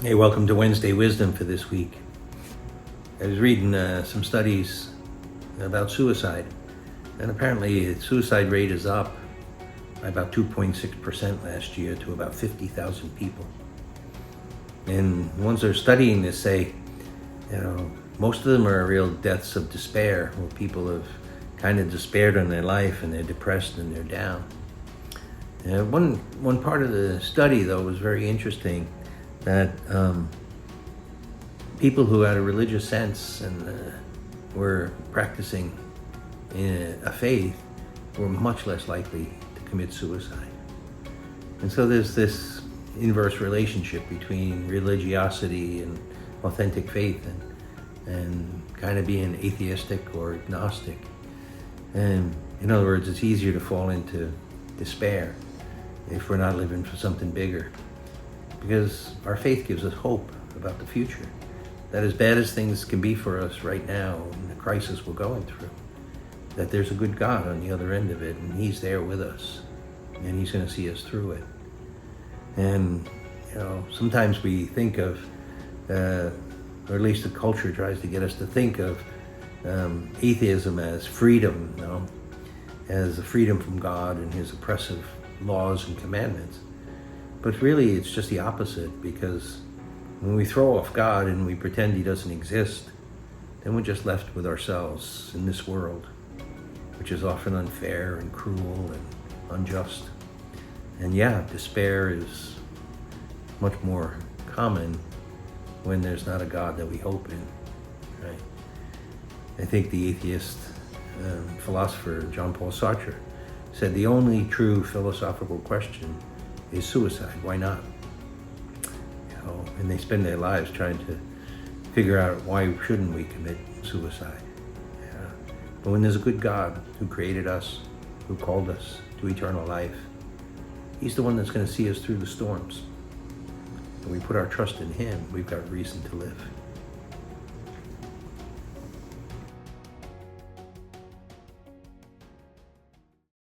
Hey, welcome to Wednesday Wisdom for this week. I was reading some studies about suicide, and apparently the suicide rate is up by about 2.6% last year to about 50,000 people. And the ones that are studying this say, most of them are real deaths of despair, where people have kind of despaired in their life and they're depressed and they're down. One part of the study, though, was very interesting, that people who had a religious sense and were practicing a faith were much less likely to commit suicide. And so there's this inverse relationship between religiosity and authentic faith and kind of being atheistic or agnostic. And in other words, it's easier to fall into despair if we're not living for something bigger, because our faith gives us hope about the future, that as bad as things can be for us right now in the crisis we're going through, that there's a good God on the other end of it, and He's there with us, and He's going to see us through it. And sometimes we think of, or at least the culture tries to get us to think of atheism as freedom, as a freedom from God and His oppressive laws and commandments. But really, it's just the opposite, because when we throw off God and we pretend He doesn't exist, then we're just left with ourselves in this world, which is often unfair and cruel and unjust. And despair is much more common when there's not a God that we hope in, right? I think the atheist philosopher Jean-Paul Sartre said the only true philosophical question is suicide. Why not? And they spend their lives trying to figure out why shouldn't we commit suicide. But when there's a good God who created us, who called us to eternal life, He's the one that's going to see us through the storms. And we put our trust in Him, we've got reason to live.